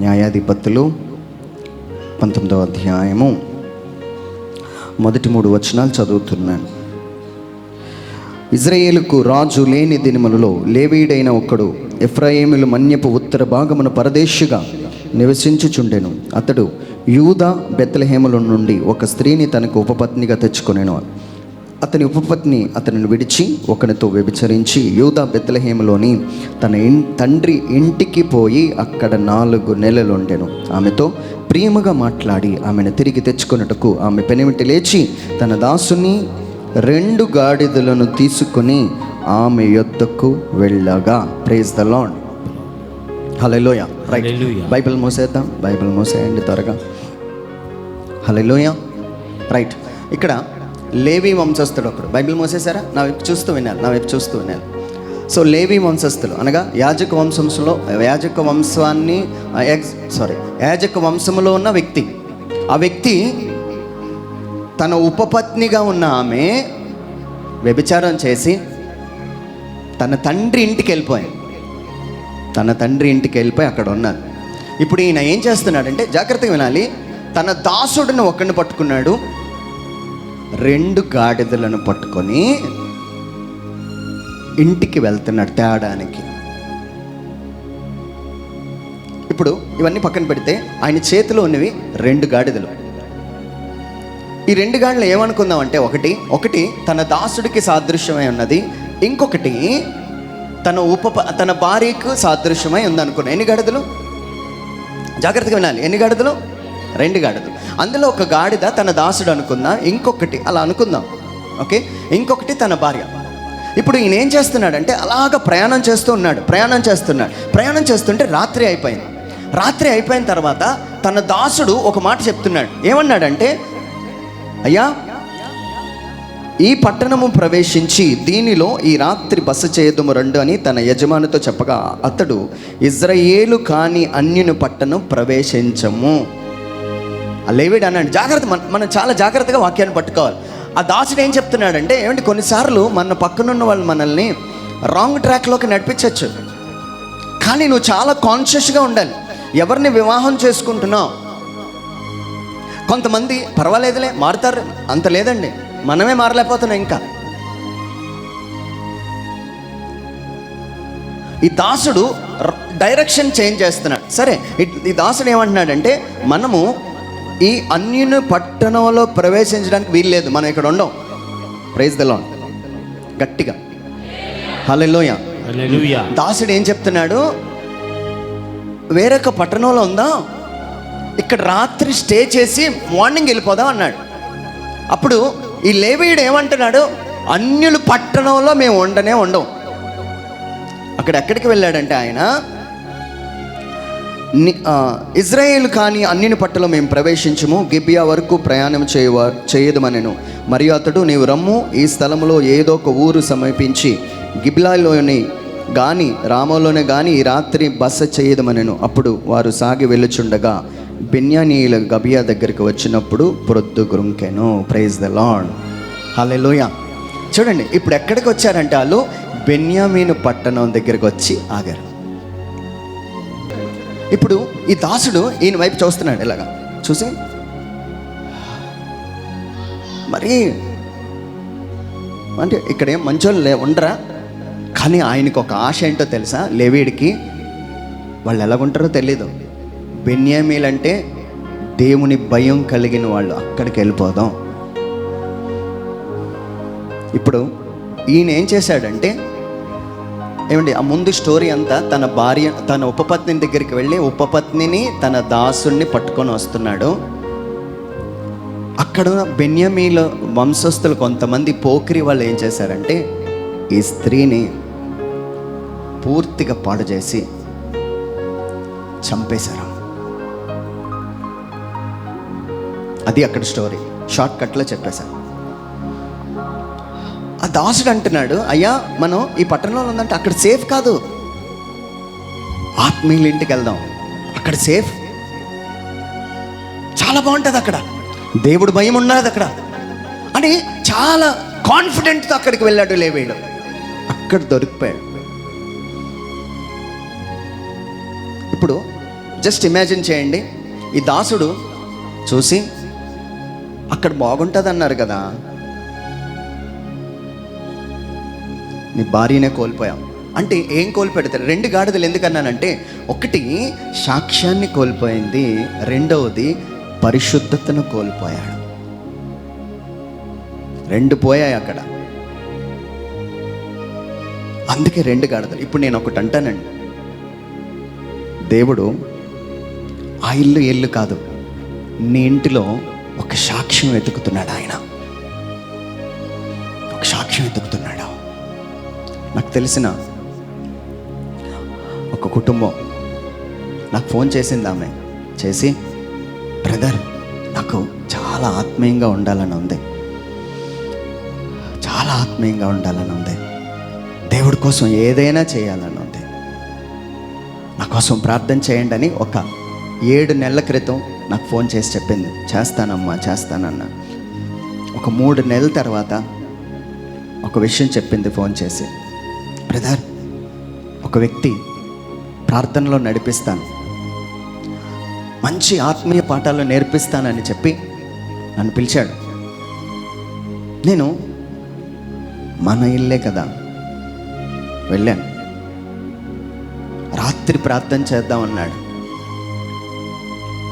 న్యాయాధిపతులు 19వ అధ్యాయము మొదటి 3 వచనాలు చదువుతున్నాను. ఇజ్రాయేలుకు రాజు లేని దినములలో లేవీయుడైన ఒకడు ఎఫ్రాయిముల మన్యపు ఉత్తర భాగమున పరదేశిగా నివసించుచుండెను. అతడు యూదా బెత్లెహేముల నుండి ఒక స్త్రీని తనకు ఉపపత్నిగా తెచ్చుకొనెను. అతని ఉపపత్ని అతనిని విడిచి ఒకనితో వ్యభిచరించి యూదా బెత్లెహేములోని తన తండ్రి ఇంటికి పోయి అక్కడ 4 నెలలు ఉండెను. ఆమెతో ప్రియముగా మాట్లాడి ఆమెను తిరిగి తెచ్చుకొనుటకు ఆమె పెనిమిటి లేచి తన దాసుని 2 గాడిదలను తీసుకుని ఆమె యొద్దకు వెళ్ళగా. Praise the Lord. హల్లెలూయా. రైట్, బైబిల్ మూసేద్దాం. బైబిల్ మూసేయండి త్వరగా. హల్లెలూయా. రైట్, ఇక్కడ లేవి వంశస్థుడు ఒకడు. బైబిల్ మూసేశారా? నా వైపు చూస్తూ వినాలి. సో లేవి వంశస్థులు అనగా యాజక వంశంలో ఉన్న వ్యక్తి. ఆ వ్యక్తి తన ఉపపత్నిగా ఉన్న ఆమె వ్యభిచారం చేసి తన తండ్రి ఇంటికి వెళ్ళిపోయి అక్కడ ఉన్నారు. ఇప్పుడు ఈయన ఏం చేస్తున్నాడంటే, జాగ్రత్తగా వినాలి, తన దాసుడిని ఒకరిని పట్టుకున్నాడు, 2 గాడిదలను పట్టుకొని ఇంటికి వెళ్తున్నాడు తేడానికి. ఇప్పుడు ఇవన్నీ పక్కన పెడితే ఆయన చేతిలో ఉన్నవి 2 గాడిదలు. ఈ 2 గాడిదలు ఏమనుకుందామంటే, ఒకటి తన దాసుడికి సాదృశ్యమై ఉన్నది, ఇంకొకటి తన భార్యకు సాదృశ్యమై ఉంది అనుకున్నా. ఎన్ని గాడిదలు? జాగ్రత్తగా వినాలి. ఎన్ని గాడిదలు? 2 గాడిదలు. అందులో ఒక గాడిద తన దాసుడు అనుకుందాం, ఇంకొకటి అలా అనుకుందాం, ఓకే, ఇంకొకటి తన భార్య. ఇప్పుడు ఈయన ఏం చేస్తున్నాడంటే అలాగ ప్రయాణం చేస్తుంటే రాత్రి అయిపోయిన తర్వాత తన దాసుడు ఒక మాట చెప్తున్నాడు. ఏమన్నాడంటే, అయ్యా, ఈ పట్టణము ప్రవేశించి దీనిలో ఈ రాత్రి బస చేయదుము రండు అని తన యజమానితో చెప్పగా అతడు, ఇజ్రాయేలు కాని అన్యుని పట్టణం ప్రవేశించము. లేవీయుడు అన్నాడు. మనం చాలా జాగ్రత్తగా వాక్యాన్ని పట్టుకోవాలి. ఆ దాసుడు ఏం చెప్తున్నాడంటే, ఏమంటే కొన్నిసార్లు మన పక్కనున్న వాళ్ళు మనల్ని రాంగ్ ట్రాక్లోకి నడిపించవచ్చు, కానీ నువ్వు చాలా కాన్షియస్గా ఉండాలి. ఎవరిని వివాహం చేసుకుంటున్నావు? కొంతమంది పర్వాలేదులే మారుతారు, అంత లేదండి, మనమే మారలేకపోతున్నాం. ఇంకా ఈ దాసుడు డైరెక్షన్ చేంజ్ చేస్తున్నాడు. సరే, ఈ దాసుడు ఏమంటున్నాడంటే, మనము ఈ అన్యుని పట్టణంలో ప్రవేశించడానికి వీల్లేదు, మనం ఇక్కడ ఉండం. Praise the Lord. గట్టిగా హల్లెలూయా. దాసుడు ఏం చెప్తున్నాడు, వేరొక పట్టణంలో ఉందా, ఇక్కడ రాత్రి స్టే చేసి మార్నింగ్ వెళ్ళిపోదాం అన్నాడు. అప్పుడు ఈ లేవీయుడు ఏమంటున్నాడు, అన్యుల పట్టణంలో మేము ఉండం. అక్కడ ఎక్కడికి వెళ్ళాడంటే ఆయన, ఇజ్రాయేల్ కానీ అన్యుని పట్టణంలో మేము ప్రవేశించము, గిబియా వరకు ప్రయాణం చేయదుమనెను. మరియు అతడు, నీవు రమ్ము, ఈ స్థలంలో ఏదో ఒక ఊరు సమీపించి గిబిలాలోని గాని రామోలోనే గాని ఈ రాత్రి బస చేయదుమనెను. అప్పుడు వారు సాగి వెళ్ళుచుండగా బెన్యామీయుల గిబియా దగ్గరికి వచ్చినప్పుడు ప్రొద్దు గురుంకెను. Praise the Lord. హల్లెలూయా. చూడండి, ఇప్పుడు ఎక్కడికి వచ్చారంటే వాళ్ళు బెన్యామీను పట్టణం దగ్గరికి వచ్చి ఆగారు. ఇప్పుడు ఈ దాసుడు ఈయన వైపు చూస్తున్నాడు, ఇలాగా చూసి, మరి అంటే ఇక్కడ ఏం మంచోళ్ళు ఉండరా, కానీ ఆయనకు ఒక ఆశ ఏంటో తెలుసా, లేవీయుడికి వాళ్ళు ఎలాగుంటారో తెలీదు. బెన్యామీలంటే దేవుని భయం కలిగిన వాళ్ళు, అక్కడికి వెళ్ళిపోదాం. ఇప్పుడు ఈయన ఏం చేశాడంటే, ఏమండి, ఆ ముందు స్టోరీ అంతా తన ఉపపత్ని దగ్గరికి వెళ్ళి ఉపపత్నిని తన దాసుని పట్టుకొని వస్తున్నాడు. అక్కడ బెన్యామీల వంశస్థులు కొంతమంది పోకిరి వాళ్ళు ఏం చేశారంటే, ఈ స్త్రీని పూర్తిగా పాడు చేసి చంపేశారు. అది అక్కడ స్టోరీ, షార్ట్ కట్లో చెప్పేశారు. ఆ దాసుడు అంటున్నాడు, అయ్యా, మనం ఈ పట్టణంలో ఉందంటే అక్కడ సేఫ్ కాదు, ఆత్మీయుల ఇంటికి వెళ్దాం, అక్కడ సేఫ్, చాలా బాగుంటుంది, అక్కడ దేవుడు భయం ఉన్నది అక్కడ అని చాలా కాన్ఫిడెంట్తో అక్కడికి వెళ్ళాడు లేవీయుడు. అక్కడ దొరికిపోయాడు. ఇప్పుడు జస్ట్ ఇమాజిన్ చేయండి, ఈ దాసుడు చూసి అక్కడ బాగుంటుంది అన్నారు కదా, నీ భార్యనే కోల్పోయాం అంటే ఏం కోల్పెడతారు? 2 గాడిదలు ఎందుకన్నానంటే, ఒకటి సాక్ష్యాన్ని కోల్పోయింది, రెండవది పరిశుద్ధతను కోల్పోయాడు. 2 పోయాయి అక్కడ, అందుకే 2 గాడిదలు. ఇప్పుడు నేను ఒకటి అంటానండి, దేవుడు ఆ ఇల్లు కాదు, నీ ఇంటిలో ఒక సాక్ష్యం వెతుకుతున్నాడు. ఆయన ఒక సాక్ష్యం వెతుకుతున్నాడు. నాకు తెలిసిన ఒక కుటుంబం నాకు ఫోన్ చేసింది. ఆమె చేసి, బ్రదర్ నాకు చాలా ఆత్మీయంగా ఉండాలని ఉంది, చాలా ఆత్మీయంగా ఉండాలని ఉంది, దేవుడి కోసం ఏదైనా చేయాలని ఉంది, నా కోసం ప్రార్థన చేయండి అని ఒక 7 నెలల క్రితం నాకు ఫోన్ చేసి చెప్పింది. చేస్తానమ్మా చేస్తానన్నా. ఒక 3 నెలల తర్వాత ఒక విషయం చెప్పింది ఫోన్ చేసి, బ్రదర్ ఒక వ్యక్తి ప్రార్థనలో నడిపిస్తాను, మంచి ఆత్మీయ పాఠాలు నేర్పిస్తానని చెప్పి నన్ను పిలిచాడు. నేను మన ఇల్లే కదా వెళ్ళాను. రాత్రి ప్రార్థన చేద్దామన్నాడు.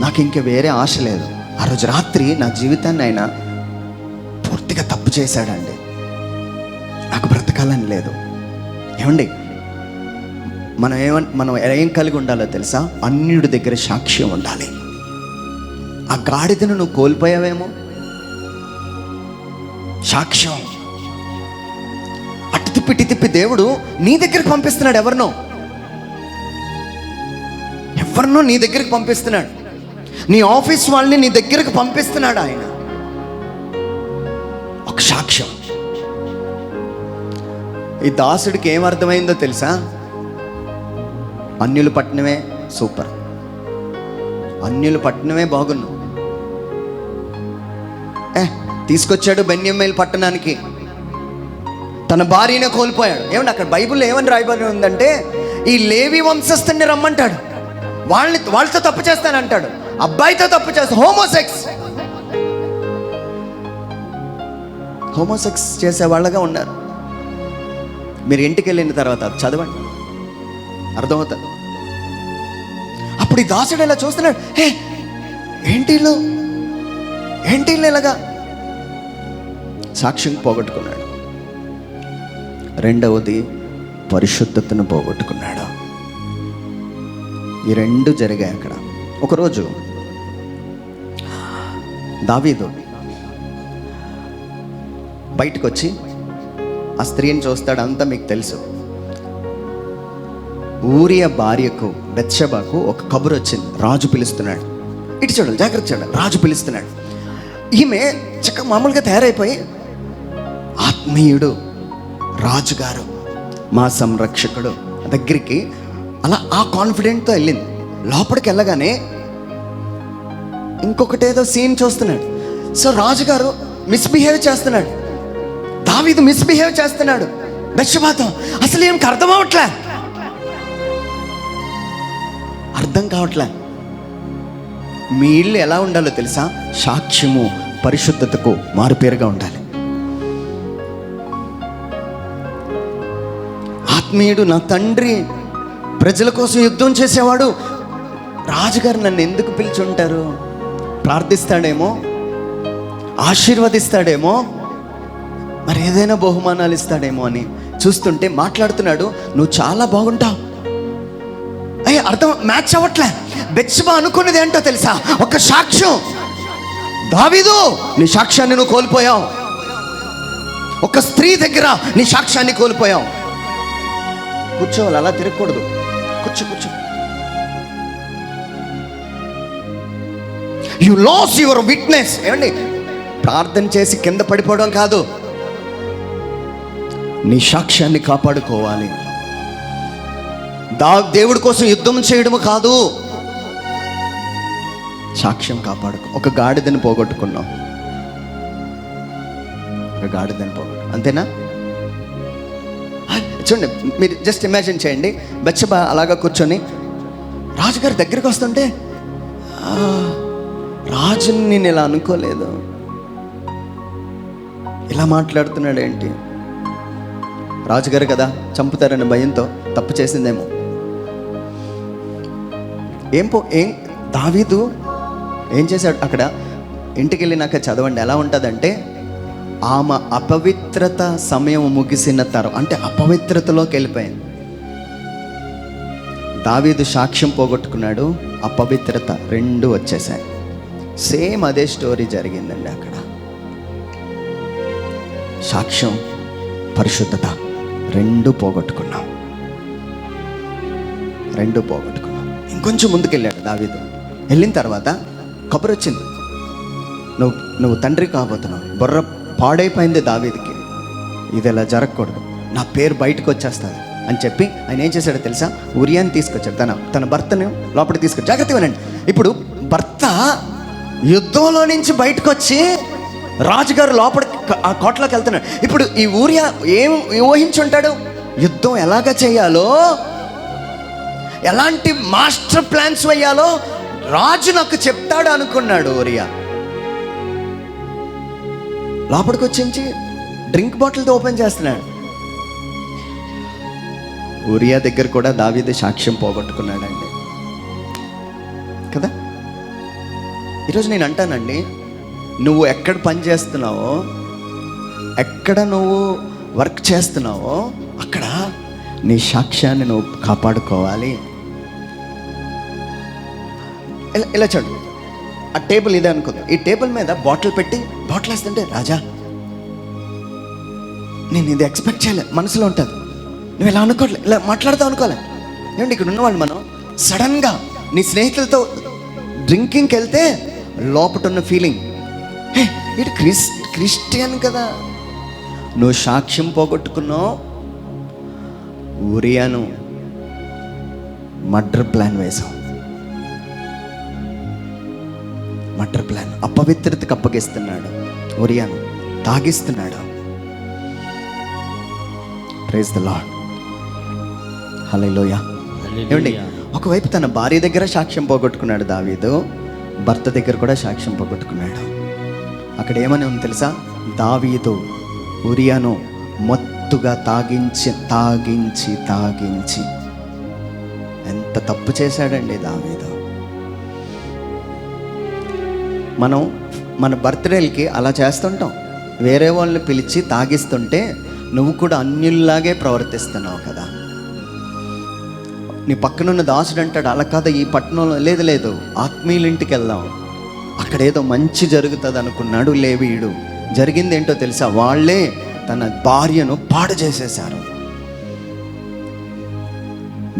నాకు ఇంక వేరే ఆశ లేదు. ఆ రోజు రాత్రి నా జీవితాన్ని ఆయన పూర్తిగా తప్పు చేశాడండి. నాకు బ్రతకాలని లేదు. ఏమండి, మనం ఏం కలిగి ఉండాలో తెలుసా? అన్యుడి దగ్గర సాక్ష్యం ఉండాలి. ఆ గాడిదను నువ్వు కోల్పోయావేమో, సాక్ష్యం. అటు తిప్పి దేవుడు నీ దగ్గరికి పంపిస్తున్నాడు. ఎవరినో నీ దగ్గరికి పంపిస్తున్నాడు. నీ ఆఫీస్ వాళ్ళని నీ దగ్గరికి పంపిస్తున్నాడు ఆయన. ఒక సాక్ష్యం. ఈ దాసుడికి ఏమర్థమైందో తెలుసా? అన్యులు పట్టణమే సూపర్, అన్యులు పట్టణమే బాగున్నావు. తీసుకొచ్చాడు బెన్యమీన్ పట్టణానికి, తన భార్యనే కోల్పోయాడు. ఏమంటే అక్కడ బైబిల్లో ఏమని రాయబడి ఉందంటే, ఈ లేవి వంశస్థుని రమ్మంటాడు, వాళ్ళతో తప్పు చేస్తానంటాడు, అబ్బాయితో తప్పు చేస్తా, హోమోసెక్స్ చేసే వాళ్ళగా ఉన్నారు. మీరు ఇంటికి వెళ్ళిన తర్వాత చదవండి, అర్థమవుతుంది. అప్పుడు ఈ దాసుడు ఇలా చూస్తున్నాడు, ఏంటి ఇలాగా సాక్ష్యం పోగొట్టుకున్నాడు. రెండవది పరిశుద్ధతను పోగొట్టుకున్నాడు. ఈ 2 జరిగాయి అక్కడ. ఒకరోజు దావీదు బయటకు వచ్చి ఆ స్త్రీని చూస్తాడు. అంతా మీకు తెలుసు. ఊరియా భార్యకు బెత్షెబాకు ఒక కబురు వచ్చింది. రాజు పిలుస్తున్నాడు. ఇటు చూడాలి, జాగ్రత్త చూడాలి. రాజు పిలుస్తున్నాడు. ఈమె చక్కగా మామూలుగా తయారైపోయి, ఆత్మీయుడు రాజుగారు, మా సంరక్షకుడు దగ్గరికి అలా ఆ కాన్ఫిడెంట్తో వెళ్ళింది. లోపలికి వెళ్ళగానే ఇంకొకటేదో సీన్ చూస్తున్నాడు. సో రాజుగారు మిస్బిహేవ్ చేస్తున్నాడు, దావీదు మిస్బిహేవ్ చేస్తున్నాడు బెత్షెబాతో. అసలు ఏం అర్థం కావట్లే. మీ ఇల్లు ఎలా ఉండాలో తెలుసా? సాక్ష్యము, పరిశుద్ధతకు మారుపేరుగా ఉండాలి. ఆత్మీయుడు, నా తండ్రి ప్రజల కోసం యుద్ధం చేసేవాడు, రాజుగారు నన్ను ఎందుకు పిలిచుంటారు? ప్రార్థిస్తాడేమో, ఆశీర్వదిస్తాడేమో, మరి ఏదైనా బహుమానాలు ఇస్తాడేమో అని చూస్తుంటే మాట్లాడుతున్నాడు. నువ్వు చాలా బాగుంటావు. అర్థం మ్యాచ్ అవ్వట్లే. బెత్షెబా అనుకున్నది ఏంటో తెలుసా? ఒక సాక్ష్యం. దావీదు, నీ సాక్ష్యాన్ని నువ్వు కోల్పోయావు. ఒక స్త్రీ దగ్గర నీ సాక్ష్యాన్ని కోల్పోయావు. కూర్చోవాలి, అలా తిరగకూడదు. కూర్చో. You lose your witness. ఏమండి, ప్రార్థన చేసి కింద పడిపోవడం కాదు, నీ సాక్ష్యాన్ని కాపాడుకోవాలి. దేవుడి కోసం యుద్ధం చేయడం కాదు, సాక్ష్యం కాపాడుకో. ఒక గాడిదని పోగొట్టుకున్నాం, అంతేనా? చూడండి, మీరు జస్ట్ ఇమాజిన్ చేయండి. బెత్షెబా అలాగా కూర్చొని రాజుగారి దగ్గరికి వస్తుంటే రాజుని నేను ఇలా అనుకోలేదు, ఇలా మాట్లాడుతున్నాడు ఏంటి? రాజుగారు కదా, చంపుతారనే భయంతో తప్పు చేసిందేమో. ఏం దావీదు ఏం చేశాడు అక్కడ? ఇంటికి వెళ్ళినాక చదవండి ఎలా ఉంటుందంటే, ఆమె అపవిత్రత సమయం ముగిసిన తరం, అంటే అపవిత్రతలోకి వెళ్ళిపోయింది. దావీదు సాక్ష్యం పోగొట్టుకున్నాడు, అపవిత్రత రెండు వచ్చేసాయి. సేమ్ అదే స్టోరీ జరిగిందండి అక్కడ. సాక్ష్యం, పరిశుద్ధత రెండు పోగొట్టుకున్నాం. ఇంకొంచెం ముందుకెళ్ళాడు దావీదు. వెళ్ళిన తర్వాత కబురు వచ్చింది, నువ్వు తండ్రి కాబోతున్నావు. బుర్ర పాడైపోయింది దావీదుకి, ఇది ఇలా జరగకూడదు, నా పేరు బయటకు వచ్చేస్తుంది అని చెప్పి ఆయన ఏం చేశాడో తెలుసా? ఉరియాని తీసుకొచ్చాడు, తన భర్తను లోపలికి తీసుకొచ్చి. జాగ్రత్త వినండి, ఇప్పుడు భర్త యుద్ధంలో నుంచి బయటకు వచ్చి రాజుగారు లోపలికి ఆ కోటలోకి వెళ్తున్నాడు. ఇప్పుడు ఈ ఊరియా ఏం ఊహించుంటాడు? యుద్ధం ఎలాగ చేయాలో, ఎలాంటి మాస్టర్ ప్లాన్స్ వేయాలో రాజు నాకు చెప్తాడు అనుకున్నాడు ఊరియా. లోపలికి వచ్చి డ్రింక్ బాటిల్తో ఓపెన్ చేస్తున్నాడు. ఊరియా దగ్గర కూడా దావీదు సాక్ష్యం పోగొట్టుకున్నాడండి కదా. ఈరోజు నేను అంటానండి, నువ్వు ఎక్కడ పని చేస్తున్నావో, ఎక్కడ నువ్వు వర్క్ చేస్తున్నావో అక్కడ నీ సాక్ష్యాన్ని నువ్వు కాపాడుకోవాలి. ఇలా చూడు, ఆ టేబుల్ ఇదే అనుకుందాం. ఈ టేబుల్ మీద బాటిల్ పెట్టి బాటిల్ వేస్తుంటే, రాజా నేను ఇది ఎక్స్పెక్ట్ చేయలే, మనసులో ఉంటుంది, నువ్వు ఇలా అనుకోలే, ఇలా మాట్లాడతావు అనుకోలే. ఏమంటే ఇక్కడ ఉన్నవాళ్ళు మనం సడన్గా నీ స్నేహితులతో డ్రింకింగ్కి వెళ్తే లోపట ఉన్న ఫీలింగ్, ఇటు క్రిస్టియన్ కదా, నువ్వు సాక్ష్యం పోగొట్టుకున్నావు. ఊరియాను మర్డర్ ప్లాన్ వేశావు. మర్డర్ ప్లాన్, అపవిత్రతకు అప్పగిస్తున్నాడు, ఊరియాను తాగిస్తున్నాడు. ప్రైజ్ ద లార్డ్, హల్లెలూయా. ఏమండి, ఒకవైపు తన భార్య దగ్గర సాక్ష్యం పోగొట్టుకున్నాడు దావీదు, భర్త దగ్గర కూడా సాక్ష్యం పోగొట్టుకున్నాడు. అక్కడ ఏమని ఉంది తెలుసా? దావీదు ఊరియాను మత్తుగా తాగించి ఎంత తప్పు చేశాడండి దావీదు. మనం మన బర్త్డేలకి అలా చేస్తుంటాం, వేరే వాళ్ళని పిలిచి తాగిస్తుంటే నువ్వు కూడా అన్యుల్లాగే ప్రవర్తిస్తున్నావు కదా. నీ పక్కనున్న దాసుడు అంటాడు, అలా కాదు, ఈ పట్టణంలో లేదు ఆత్మీయుల ఇంటికి వెళ్దాం, అక్కడ ఏదో మంచి జరుగుతుంది అనుకున్నాడు లేవీయుడు. జరిగింది ఏంటో తెలుసా? వాళ్ళే తన భార్యను పాడు చేసేశారు.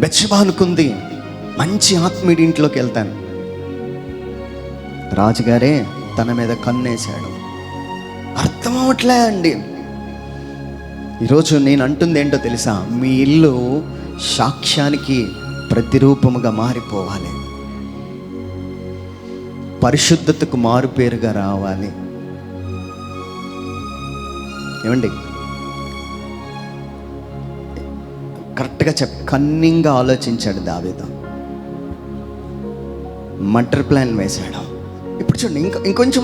బెత్షెబా అనుకుంది మంచి ఆత్మీయుడి ఇంట్లోకి వెళ్తాను, రాజుగారే తన మీద కన్నేశాడు. అర్థం అవట్లే అండి. ఈరోజు నేను అంటుంది ఏంటో తెలుసా? మీ ఇల్లు సాక్ష్యానికి ప్రతిరూపముగా మారిపోవాలి, పరిశుద్ధతకు మారుపేరుగా రావాలి. ఏమండి, కరెక్ట్గా కన్నింగ్గా ఆలోచించాడు దావీదు, మర్డర్ ప్లాన్ వేశాడు. ఇప్పుడు చూడండి, ఇంకొంచెం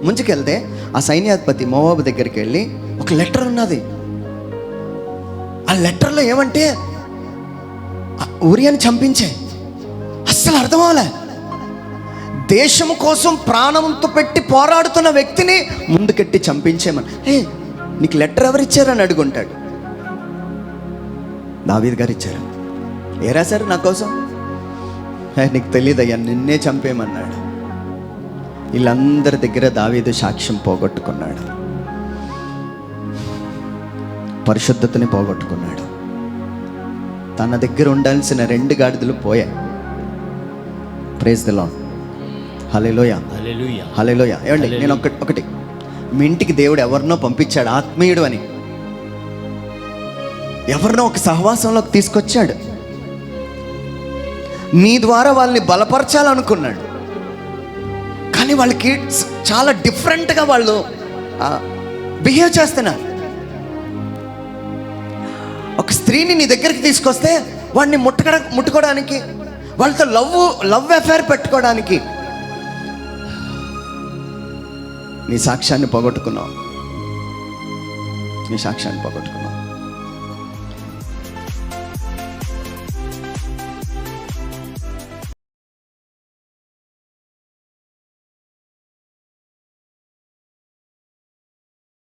ముందుకెళ్తే ఆ సైన్యాధిపతి మోవాబు దగ్గరికి వెళ్ళి ఒక లెటర్ ఉన్నది. ఆ లెటర్లో ఏమంటే ఊరియాని చంపించే. అస్సలు అర్థం అవ్వలే. దేశము కోసం ప్రాణంతో పెట్టి పోరాడుతున్న వ్యక్తిని ముందుకెట్టి చంపించేమని, నీకు లెటర్ ఎవరిచ్చారని అడుగుంటాడు. దావీదు గారు ఇచ్చారు. ఏ రాశారు నా కోసం? నీకు తెలియదయ్యా, నిన్నే చంపేయమన్నాడు. వీళ్ళందరి దగ్గర దావీదు సాక్ష్యం పోగొట్టుకున్నాడు, పరిశుద్ధతని పోగొట్టుకున్నాడు. తన దగ్గర ఉండాల్సిన 2 గాడిదలు పోయాయి. ప్రైజ్ ది లార్డ్, హల్లెలూయా, హల్లెలూయా. ఏమండి, నేను ఒకటి మీ ఇంటికి దేవుడు ఎవరినో పంపించాడు, ఆత్మీయుడు అని, ఎవరినో ఒక సహవాసంలోకి తీసుకొచ్చాడు. నీ ద్వారా వాళ్ళని బలపరచాలనుకున్నాడు, కానీ వాళ్ళకి చాలా డిఫరెంట్గా వాళ్ళు బిహేవ్ చేస్తున్నారు. ఒక స్త్రీని నీ దగ్గరికి తీసుకొస్తే వాడిని ముట్టుకోవడానికి, వాళ్ళతో లవ్ అఫైర్ పెట్టుకోవడానికి నీ సాక్ష్యాన్ని పోగొట్టుకున్నావు. నీ సాక్ష్యాన్ని పోగొట్టుకున్నావు.